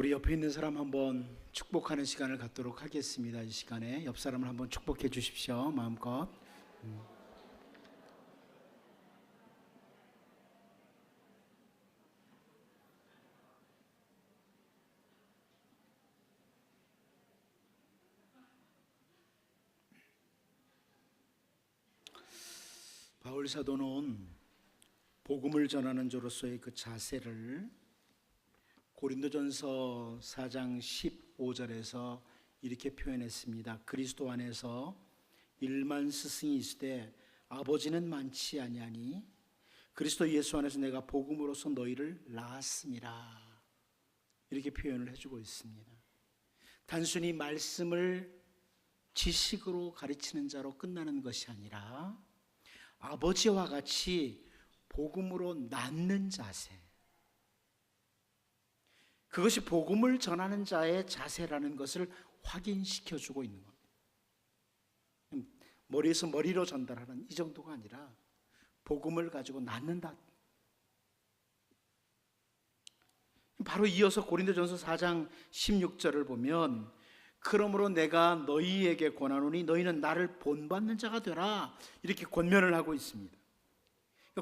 우리 옆에 있는 사람 한번 축복하는 시간을 갖도록 하겠습니다. 이 시간에 옆 사람을 한번 축복해 주십시오. 마음껏. 바울 사도는 복음을 전하는 자로서의 그 자세를 고린도전서 4장 15절에서 이렇게 표현했습니다. 그리스도 안에서 일만 스승이 있으되 아버지는 많지 아니하니 그리스도 예수 안에서 내가 복음으로서 너희를 낳았음이라. 이렇게 표현을 해주고 있습니다. 단순히 말씀을 지식으로 가르치는 자로 끝나는 것이 아니라 아버지와 같이 복음으로 낳는 자세, 그것이 복음을 전하는 자의 자세라는 것을 확인시켜주고 있는 겁니다. 머리에서 머리로 전달하는 이 정도가 아니라 복음을 가지고 낳는다. 바로 이어서 고린도전서 4장 16절을 보면 그러므로 내가 너희에게 권하노니 너희는 나를 본받는 자가 되라, 이렇게 권면을 하고 있습니다.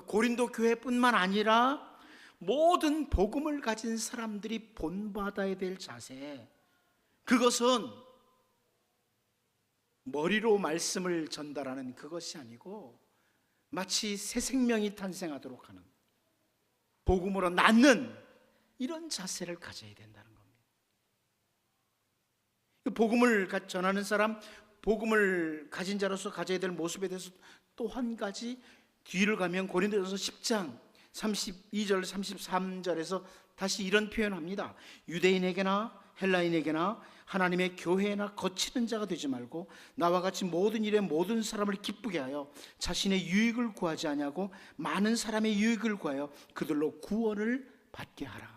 고린도 교회뿐만 아니라 모든 복음을 가진 사람들이 본받아야 될 자세, 그것은 머리로 말씀을 전달하는 그것이 아니고 마치 새 생명이 탄생하도록 하는 복음으로 낳는 이런 자세를 가져야 된다는 겁니다. 복음을 전하는 사람, 복음을 가진 자로서 가져야 될 모습에 대해서 또 한 가지 뒤를 가면 고린도전서 10장 32절 33절에서 다시 이런 표현합니다. 유대인에게나 헬라인에게나 하나님의 교회나 거치는 자가 되지 말고 나와 같이 모든 일에 모든 사람을 기쁘게 하여 자신의 유익을 구하지 아니하고 많은 사람의 유익을 구하여 그들로 구원을 받게 하라.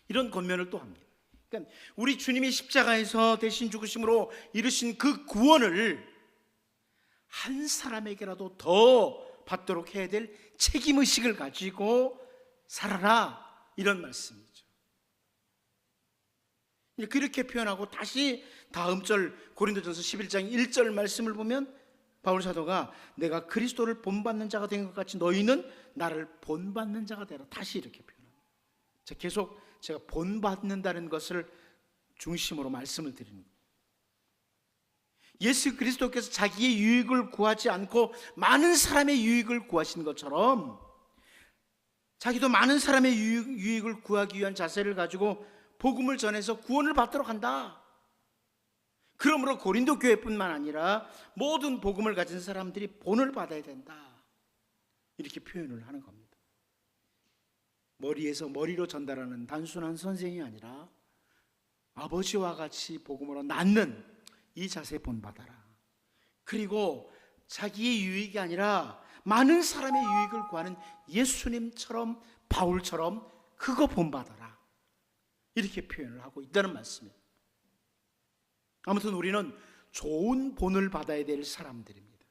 이런 권면을 또 합니다. 그러니까 우리 주님이 십자가에서 대신 죽으심으로 이루신 그 구원을 한 사람에게라도 더 받도록 해야 될 책임의식을 가지고 살아라, 이런 말씀이죠. 그렇게 표현하고 다시 다음 절 고린도전서 11장 1절 말씀을 보면 바울 사도가 내가 그리스도를 본받는 자가 된 것 같이 너희는 나를 본받는 자가 되라, 다시 이렇게 표현합니다. 계속 제가 본받는다는 것을 중심으로 말씀을 드리는 거예요. 예수 그리스도께서 자기의 유익을 구하지 않고 많은 사람의 유익을 구하신 것처럼 자기도 많은 사람의 유익을 구하기 위한 자세를 가지고 복음을 전해서 구원을 받도록 한다. 그러므로 고린도 교회뿐만 아니라 모든 복음을 가진 사람들이 본을 받아야 된다, 이렇게 표현을 하는 겁니다. 머리에서 머리로 전달하는 단순한 선생이 아니라 아버지와 같이 복음으로 낳는 이 자세 본받아라. 그리고 자기의 유익이 아니라 많은 사람의 유익을 구하는 예수님처럼 바울처럼 그거 본받아라, 이렇게 표현을 하고 있다는 말씀입니다. 아무튼 우리는 좋은 본을 받아야 될 사람들입니다.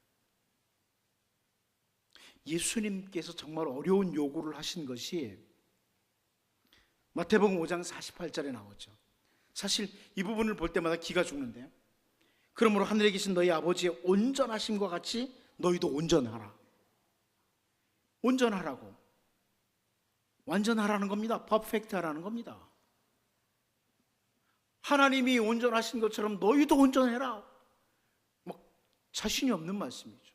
예수님께서 정말 어려운 요구를 하신 것이 마태복음 5장 48절에 나오죠. 사실 이 부분을 볼 때마다 기가 죽는데요. 그러므로 하늘에 계신 너희 아버지의 온전하심과 같이 너희도 온전하라. 온전하라고, 완전하라는 겁니다. 퍼펙트하라는 겁니다. 하나님이 온전하신 것처럼 너희도 온전해라. 자신이 없는 말씀이죠.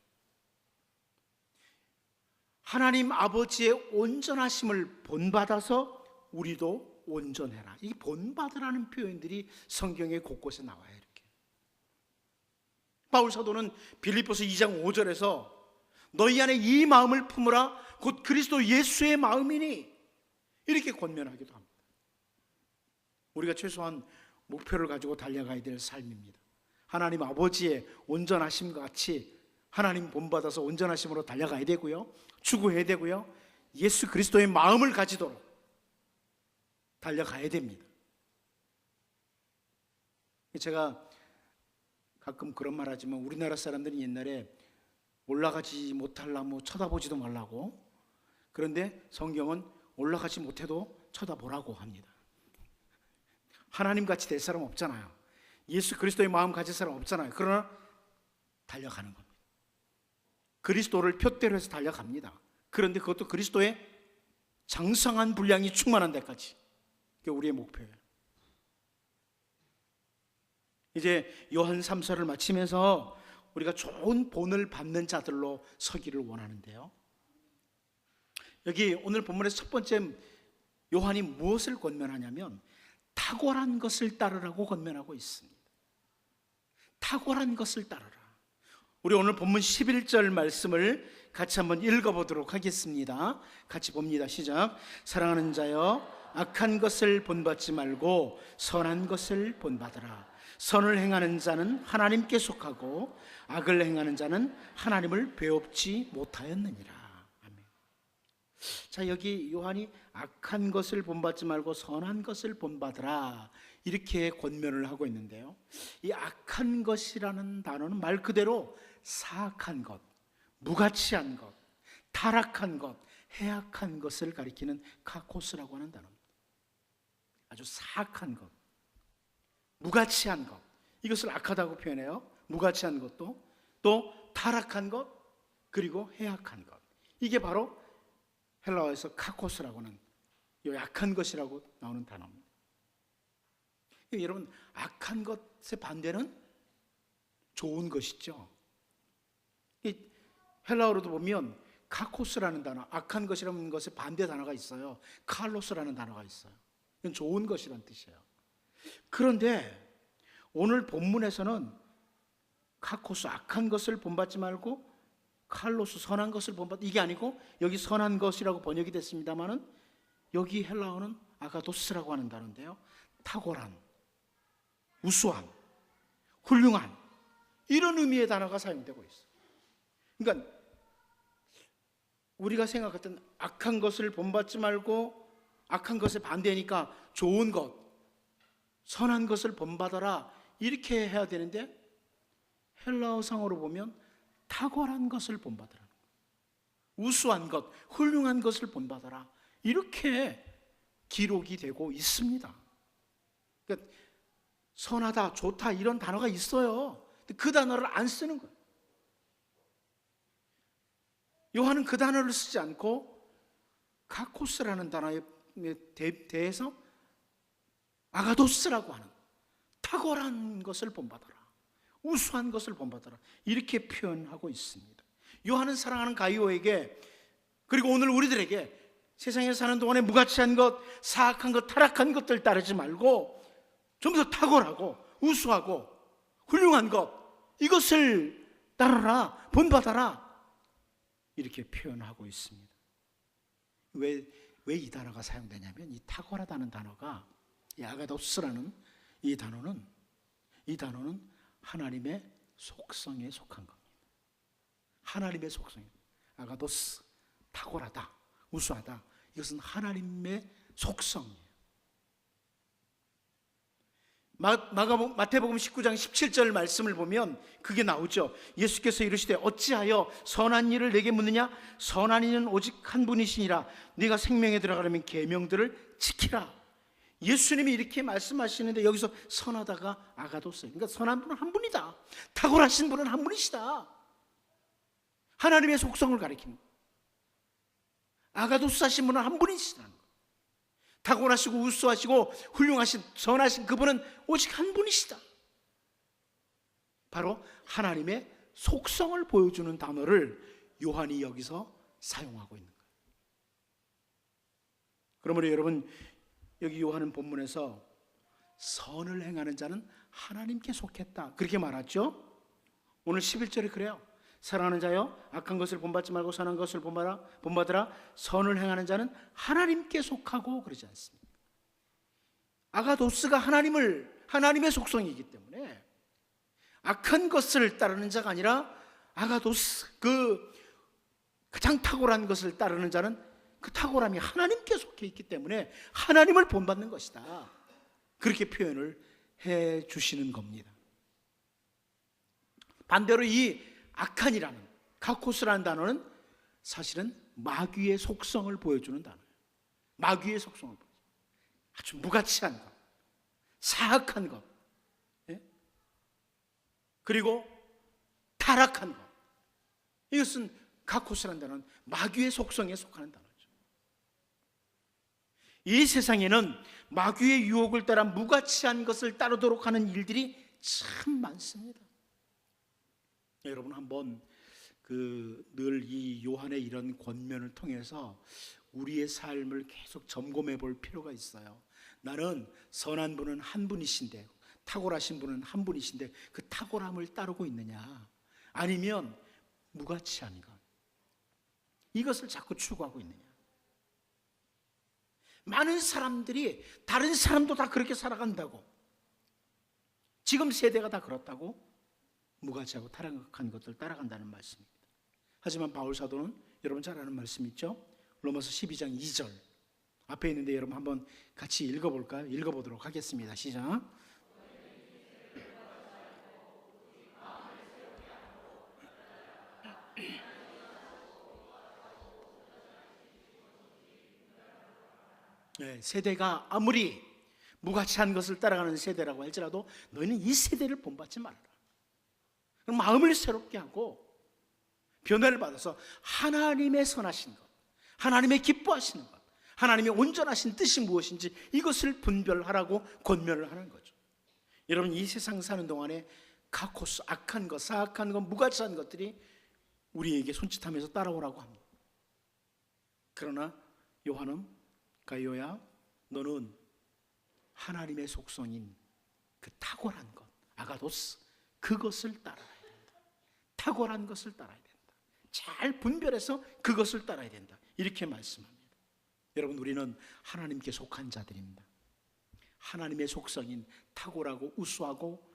하나님 아버지의 온전하심을 본받아서 우리도 온전해라. 이 본받으라는 표현들이 성경에 곳곳에 나와요. 이렇게 바울 사도는 빌립보서 2장 5절에서 너희 안에 이 마음을 품으라 곧 그리스도 예수의 마음이니, 이렇게 권면하기도 합니다. 우리가 최소한 목표를 가지고 달려가야 될 삶입니다. 하나님 아버지의 온전하심과 같이 하나님 본받아서 온전하심으로 달려가야 되고요, 추구해야 되고요, 예수 그리스도의 마음을 가지도록 달려가야 됩니다. 제가 가끔 그런 말 하지만 우리나라 사람들은 옛날에 올라가지 못할 나무 쳐다보지도 말라고, 그런데 성경은 올라가지 못해도 쳐다보라고 합니다. 하나님같이 될 사람 없잖아요. 예수 그리스도의 마음 가질 사람 없잖아요. 그러나 달려가는 겁니다. 그리스도를 표대로 해서 달려갑니다. 그런데 그것도 그리스도의 장성한 분량이 충만한 데까지. 그게 우리의 목표예요. 이제 요한 3서를 마치면서 우리가 좋은 본을 받는 자들로 서기를 원하는데요, 여기 오늘 본문에서 첫 번째 요한이 무엇을 권면하냐면 탁월한 것을 따르라고 권면하고 있습니다. 탁월한 것을 따르라. 우리 오늘 본문 11절 말씀을 같이 한번 읽어보도록 하겠습니다. 같이 봅니다. 시작. 사랑하는 자여, 악한 것을 본받지 말고 선한 것을 본받으라. 선을 행하는 자는 하나님께 속하고 악을 행하는 자는 하나님을 배웁지 못하였느니라. 아멘. 자, 여기 요한이 악한 것을 본받지 말고 선한 것을 본받으라, 이렇게 권면을 하고 있는데요, 이 악한 것이라는 단어는 말 그대로 사악한 것, 무가치한 것, 타락한 것, 해악한 것을 가리키는 카코스라고 하는 단어입니다. 아주 사악한 것, 무가치한 것, 이것을 악하다고 표현해요. 무가치한 것도, 또 타락한 것, 그리고 해악한 것, 이게 바로 헬라어에서 카코스라고 하는 이 약한 것이라고 나오는 단어입니다. 여러분, 악한 것의 반대는 좋은 것이죠. 이 헬라어로도 보면 카코스라는 단어, 악한 것이라는 것의 반대 단어가 있어요. 칼로스라는 단어가 있어요. 이건 좋은 것이라는 뜻이에요. 그런데 오늘 본문에서는 카코스, 악한 것을 본받지 말고 칼로스, 선한 것을 본받, 이게 아니고 여기 선한 것이라고 번역이 됐습니다만은 여기 헬라어는 아가도스라고 하는 단어인데요, 탁월한, 우수한, 훌륭한, 이런 의미의 단어가 사용되고 있어요. 그러니까 우리가 생각했던 악한 것을 본받지 말고 악한 것의 반대니까 좋은 것, 선한 것을 본받아라, 이렇게 해야 되는데 헬라어상으로 보면 탁월한 것을 본받으라는 거예요. 우수한 것, 훌륭한 것을 본받아라, 이렇게 기록이 되고 있습니다. 그러니까 선하다, 좋다, 이런 단어가 있어요. 그 단어를 안 쓰는 거예요. 요한은 그 단어를 쓰지 않고 카코스라는 단어에 대해서 아가도스라고 하는 탁월한 것을 본받아라, 우수한 것을 본받아라, 이렇게 표현하고 있습니다. 요한은 사랑하는 가이오에게, 그리고 오늘 우리들에게 세상에 사는 동안에 무가치한 것, 사악한 것, 타락한 것들 따르지 말고 좀 더 탁월하고 우수하고 훌륭한 것, 이것을 따르라, 본받아라, 이렇게 표현하고 있습니다. 왜 이 단어가 사용되냐면 이 탁월하다는 단어가, 이 아가도스라는 이 단어는 하나님의 속성에 속한 겁니다. 하나님의 속성, 아가도스, 탁월하다, 우수하다, 이것은 하나님의 속성이에요. 마태복음 19장 17절 말씀을 보면 그게 나오죠. 예수께서 이르시되 어찌하여 선한 일을 내게 묻느냐? 선한 이는 오직 한 분이시니라. 네가 생명에 들어가려면 계명들을 지키라. 예수님이 이렇게 말씀하시는데 여기서 선하다가 아가도스, 그러니까 선한 분은 한 분이다, 탁월하신 분은 한 분이시다, 하나님의 속성을 가리킵니다. 아가도스 하신 분은 한 분이시다는 거예요. 탁월하시고 우수하시고 훌륭하신, 선하신 그분은 오직 한 분이시다. 바로 하나님의 속성을 보여주는 단어를 요한이 여기서 사용하고 있는 거예요. 그러므로 여러분, 여기 요한은 본문에서 선을 행하는 자는 하나님께 속했다, 그렇게 말하죠. 오늘 11절에 그래요. 사랑하는 자여, 악한 것을 본받지 말고 선한 것을 본받으라. 선을 행하는 자는 하나님께 속하고, 그러지 않습니까? 아가도스가 하나님의 속성이기 때문에 악한 것을 따르는 자가 아니라 아가도스, 그 가장 탁월한 것을 따르는 자는 그 탁월함이 하나님께 속해 있기 때문에 하나님을 본받는 것이다, 그렇게 표현을 해 주시는 겁니다. 반대로 이 악한이라는, 카코스라는 단어는 사실은 마귀의 속성을 보여주는 단어예요. 마귀의 속성을 보여줘요. 아주 무가치한 것, 사악한 것, 예? 그리고 타락한 것, 이것은 카코스라는 단어는 마귀의 속성에 속하는 단어죠. 이 세상에는 마귀의 유혹을 따라 무가치한 것을 따르도록 하는 일들이 참 많습니다. 여러분 한번 늘 이 요한의 이런 권면을 통해서 우리의 삶을 계속 점검해 볼 필요가 있어요. 나는 선한 분은 한 분이신데, 탁월하신 분은 한 분이신데 그 탁월함을 따르고 있느냐, 아니면 무가치한 것, 이것을 자꾸 추구하고 있느냐. 많은 사람들이 다른 사람도 다 그렇게 살아간다고, 지금 세대가 다 그렇다고 무가치하고 타락한 것들 따라간다는 말씀입니다. 하지만 바울 사도는 여러분 잘 아는 말씀 있죠? 로마서 12장 2절 앞에 있는데 여러분 한번 같이 읽어볼까요? 읽어보도록 하겠습니다. 시작. 네, 세대가 아무리 무가치한 것을 따라가는 세대라고 할지라도 너희는 이 세대를 본받지 말아라. 마음을 새롭게 하고 변화를 받아서 하나님의 선하신 것, 하나님의 기뻐하시는 것, 하나님의 온전하신 뜻이 무엇인지 이것을 분별하라고 권면을 하는 거죠. 여러분 이 세상 사는 동안에 카코스, 악한 것, 사악한 것, 무가치한 것들이 우리에게 손짓하면서 따라오라고 합니다. 그러나 요한은 가이오야, 너는 하나님의 속성인 그 탁월한 것, 아가도스, 그것을 따라야 된다. 탁월한 것을 따라야 된다. 잘 분별해서 그것을 따라야 된다. 이렇게 말씀합니다. 여러분 우리는 하나님께 속한 자들입니다. 하나님의 속성인 탁월하고 우수하고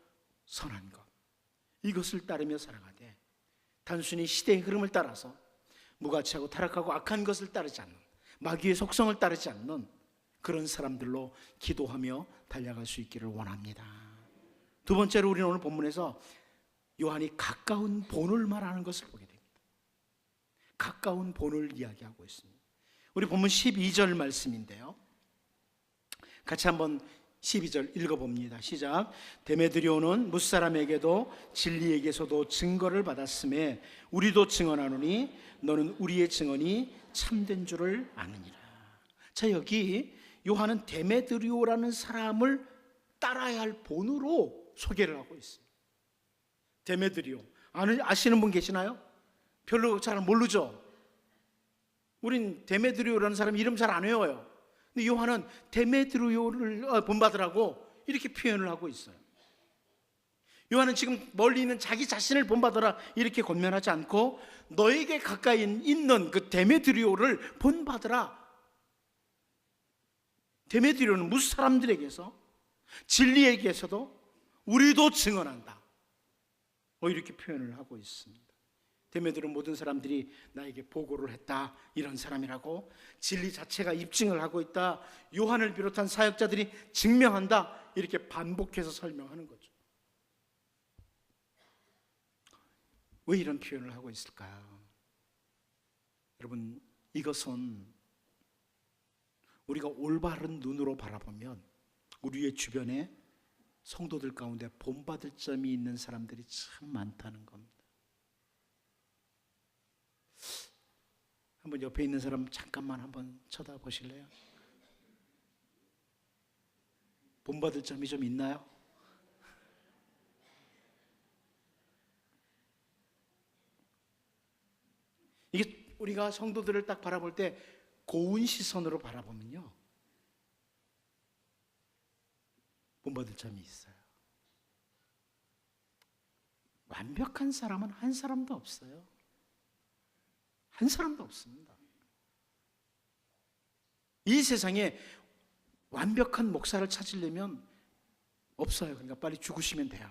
선한 것, 이것을 따르며 살아가되 단순히 시대의 흐름을 따라서 무가치하고 타락하고 악한 것을 따르지 않는, 마귀의 속성을 따르지 않는 그런 사람들로 기도하며 달려갈 수 있기를 원합니다. 두 번째로 우리는 오늘 본문에서 요한이 가까운 본을 말하는 것을 보게 됩니다. 가까운 본을 이야기하고 있습니다. 우리 본문 12절 말씀인데요, 같이 한번 12절 읽어봅니다. 시작. 데메드리오는 무사람에게도 진리에게서도 증거를 받았음에 우리도 증언하노니 너는 우리의 증언이 참된 줄을 아느니라. 자, 여기 요한은 데메드리오라는 사람을 따라야 할 본으로 소개를 하고 있습니다. 데메드리오 아시는 분 계시나요? 별로 잘 모르죠. 우린 데메드리오라는 사람 이름 잘 안 외워요. 근데 요한은 데메드리오를 본받으라고 이렇게 표현을 하고 있어요. 요한은 지금 멀리 있는 자기 자신을 본받아라 이렇게 권면하지 않고 너에게 가까이 있는 그 데메드리오를 본받으라. 데메드리오는 무슨 사람들에게서, 진리에게서도 우리도 증언한다, 이렇게 표현을 하고 있습니다. 데메드리오는 모든 사람들이 나에게 보고를 했다, 이런 사람이라고, 진리 자체가 입증을 하고 있다, 요한을 비롯한 사역자들이 증명한다, 이렇게 반복해서 설명하는 거죠. 왜 이런 표현을 하고 있을까요? 여러분 이것은 우리가 올바른 눈으로 바라보면 우리의 주변에 성도들 가운데 본받을 점이 있는 사람들이 참 많다는 겁니다. 한번 옆에 있는 사람 잠깐만 한번 쳐다보실래요? 본받을 점이 좀 있나요? 이게 우리가 성도들을 딱 바라볼 때 고운 시선으로 바라보면요, 본받을 점이 있어요. 완벽한 사람은 한 사람도 없어요. 한 사람도 없습니다. 이 세상에 완벽한 목사를 찾으려면 없어요. 그러니까 빨리 죽으시면 돼요.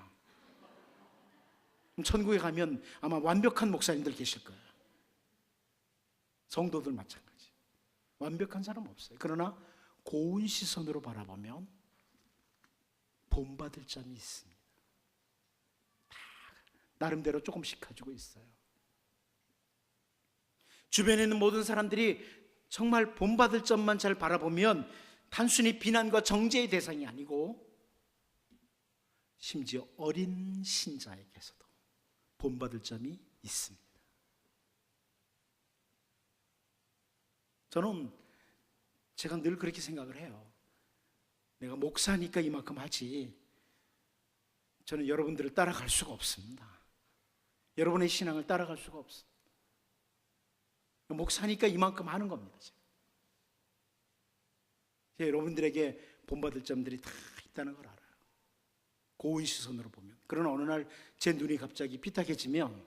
천국에 가면 아마 완벽한 목사님들 계실 거예요. 성도들 마찬가지. 완벽한 사람 없어요. 그러나 고운 시선으로 바라보면 본받을 점이 있습니다. 다 나름대로 조금씩 가지고 있어요. 주변에 있는 모든 사람들이 정말 본받을 점만 잘 바라보면 단순히 비난과 정죄의 대상이 아니고 심지어 어린 신자에게서도 본받을 점이 있습니다. 저는 제가 늘 그렇게 생각을 해요. 내가 목사니까 이만큼 하지, 저는 여러분들을 따라갈 수가 없습니다. 여러분의 신앙을 따라갈 수가 없습니다. 목사니까 이만큼 하는 겁니다. 제가 여러분들에게 본받을 점들이 다 있다는 걸 알아요. 고운 시선으로 보면. 그러나 어느 날 제 눈이 갑자기 삐딱해지면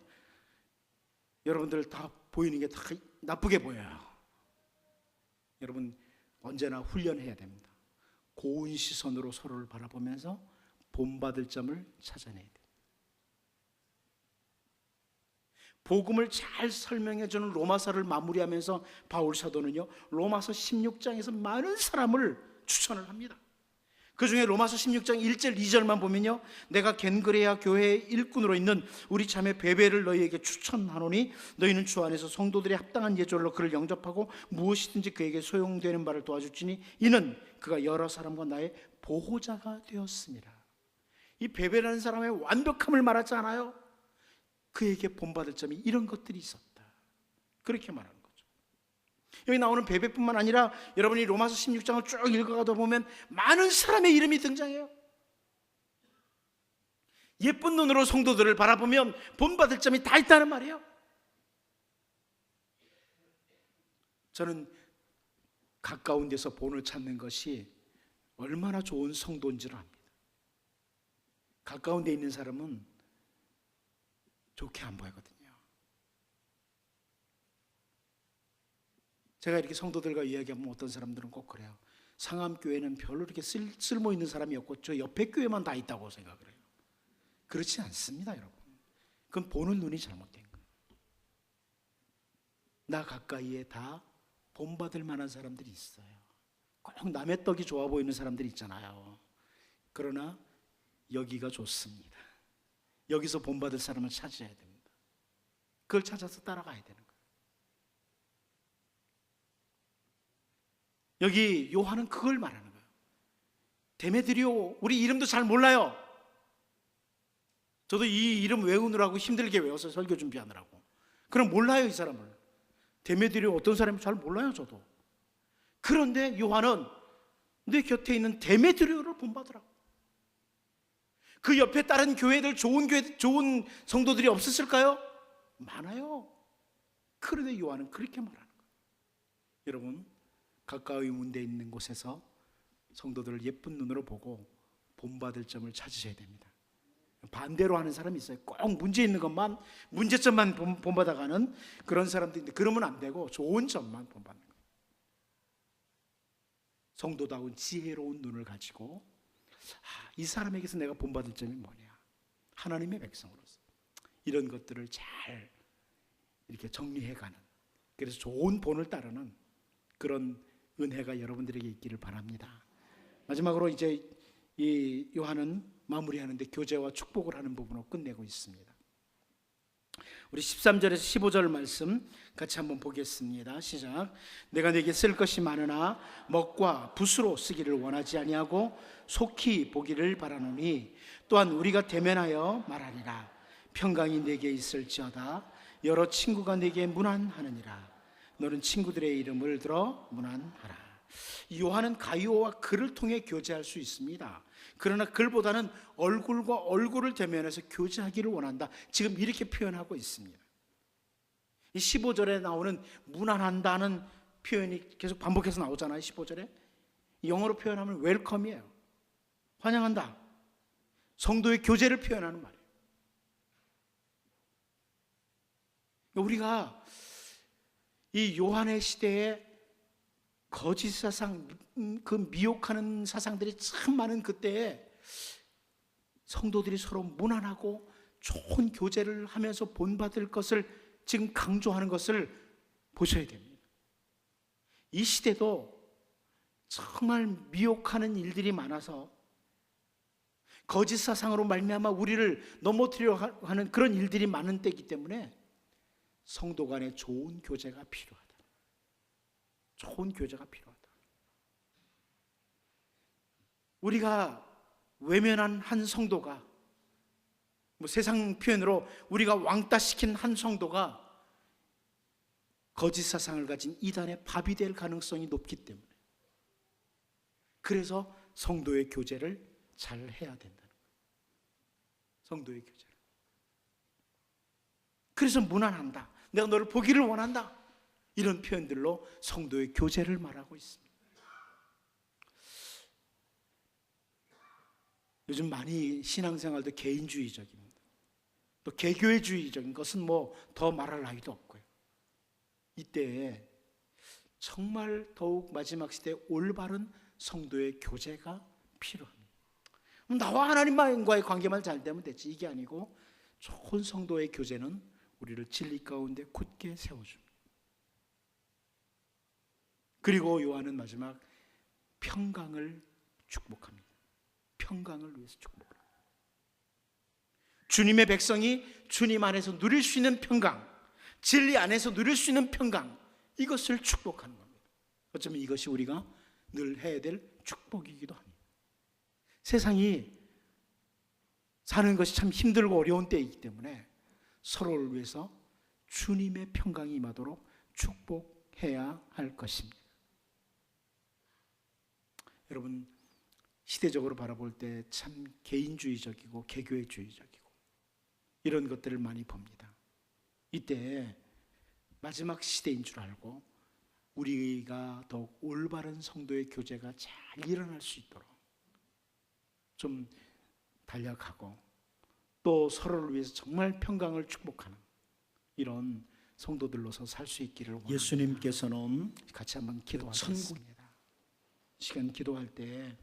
여러분들 다 보이는 게 다 나쁘게 보여요. 여러분 언제나 훈련해야 됩니다. 고운 시선으로 서로를 바라보면서 본받을 점을 찾아내야 돼요. 복음을 잘 설명해주는 로마서를 마무리하면서 바울 사도는요, 로마서 16장에서 많은 사람을 추천을 합니다. 그 중에 로마서 16장 1절 2절만 보면요, 내가 겐그레아 교회의 일꾼으로 있는 우리 자매 베베를 너희에게 추천하노니 너희는 주 안에서 성도들의 합당한 예절로 그를 영접하고 무엇이든지 그에게 소용되는 바를 도와줄지니 이는 그가 여러 사람과 나의 보호자가 되었습니다. 이 베베라는 사람의 완벽함을 말하지 않아요. 그에게 본받을 점이 이런 것들이 있었다, 그렇게 말하는 거죠. 여기 나오는 베베뿐만 아니라 여러분이 로마서 16장을 쭉 읽어가다 보면 많은 사람의 이름이 등장해요. 예쁜 눈으로 성도들을 바라보면 본받을 점이 다 있다는 말이에요. 저는 가까운 데서 본을 찾는 것이 얼마나 좋은 성도인지를 압니다. 가까운 데 있는 사람은 좋게 안 보이거든요. 제가 이렇게 성도들과 이야기하면 어떤 사람들은 꼭 그래요. 상암교회는 별로 이렇게 쓸모 있는 사람이 없고 저 옆에 교회만 다 있다고 생각을 해요. 그렇지 않습니다, 여러분. 그건 보는 눈이 잘못된 거예요. 나 가까이에 다 본받을 만한 사람들이 있어요. 꼭 남의 떡이 좋아 보이는 사람들이 있잖아요. 그러나 여기가 좋습니다. 여기서 본받을 사람을 찾아야 됩니다. 그걸 찾아서 따라가야 되는 거예요. 여기 요한은 그걸 말하는 거예요. 데메드리오, 우리 이름도 잘 몰라요. 저도 이 이름 외우느라고 힘들게 외워서 설교 준비하느라고. 그럼 몰라요, 이 사람을. 데메드리오 어떤 사람인지 잘 몰라요, 저도. 그런데 요한은 내 곁에 있는 데메드리오를 본받으라고. 그 옆에 다른 교회들, 좋은 교회, 좋은 성도들이 없었을까요? 많아요. 그런데 요한은 그렇게 말하는 거예요. 여러분, 가까이 문대 있는 곳에서 성도들을 예쁜 눈으로 보고 본받을 점을 찾으셔야 됩니다. 반대로 하는 사람이 있어요. 꼭 문제 있는 것만, 문제점만 본받아가는 그런 사람들인데, 그러면 안 되고 좋은 점만 본받는 거예요. 성도다운 지혜로운 눈을 가지고 이 사람에게서 내가 본받을 점이 뭐냐, 하나님의 백성으로서 이런 것들을 잘 이렇게 정리해가는, 그래서 좋은 본을 따르는 그런 은혜가 여러분들에게 있기를 바랍니다. 마지막으로 이제 이 요한은 마무리하는데 교제와 축복을 하는 부분으로 끝내고 있습니다. 우리 13절에서 15절 말씀 같이 한번 보겠습니다. 시작. 내가 네게 쓸 것이 많으나 먹과 붓으로 쓰기를 원하지 아니하고 속히 보기를 바라노니 또한 우리가 대면하여 말하리라. 평강이 네게 있을지어다. 여러 친구가 네게 문안하느니라. 너는 친구들의 이름을 들어 문안하라. 요한은 가이오와 글을 통해 교제할 수 있습니다. 그러나 글보다는 얼굴과 얼굴을 대면해서 교제하기를 원한다. 지금 이렇게 표현하고 있습니다. 이 15절에 나오는 문안한다는 표현이 계속 반복해서 나오잖아요. 15절에 영어로 표현하면 웰컴이에요. 환영한다. 성도의 교제를 표현하는 말이에요. 우리가 이 요한의 시대에 거짓 사상, 그 미혹하는 사상들이 참 많은 그때에 성도들이 서로 무난하고 좋은 교제를 하면서 본받을 것을 지금 강조하는 것을 보셔야 됩니다. 이 시대도 정말 미혹하는 일들이 많아서 거짓 사상으로 말미암아 우리를 넘어뜨려 하는 그런 일들이 많은 때이기 때문에 성도 간에 좋은 교제가 필요하다. 좋은 교제가 필요하다. 우리가 외면한 한 성도가, 세상 표현으로 우리가 왕따시킨 한 성도가 거짓 사상을 가진 이단의 밥이 될 가능성이 높기 때문에, 그래서 성도의 교제를 잘 해야 된다는 거예요. 성도의 교제를. 그래서 무난한다, 내가 너를 보기를 원한다, 이런 표현들로 성도의 교제를 말하고 있습니다. 요즘 많이 신앙생활도 개인주의적입니다. 또 개교회주의적인 것은 더 말할 나위도 없고요. 이때에 정말 더욱 마지막 시대에 올바른 성도의 교제가 필요합니다. 나와 하나님과의 관계만 잘 되면 되지, 이게 아니고 좋은 성도의 교제는 우리를 진리 가운데 굳게 세워줍니다. 그리고 요한은 마지막 평강을 축복합니다. 평강을 위해서 축복합니다. 주님의 백성이 주님 안에서 누릴 수 있는 평강, 진리 안에서 누릴 수 있는 평강, 이것을 축복하는 겁니다. 어쩌면 이것이 우리가 늘 해야 될 축복이기도 합니다. 세상이 사는 것이 참 힘들고 어려운 때이기 때문에 서로를 위해서 주님의 평강이 임하도록 축복해야 할 것입니다. 여러분, 시대적으로 바라볼 때 참 개인주의적이고 개교회주의적이고 이런 것들을 많이 봅니다. 이때 마지막 시대인 줄 알고 우리가 더욱 올바른 성도의 교제가 잘 일어날 수 있도록 좀 단략하고 또 서로를 위해서 정말 평강을 축복하는 이런 성도들로서 살 수 있기를 원합니다. 예수님께서는 같이 한번 기도하겠습니다. 시간 기도할 때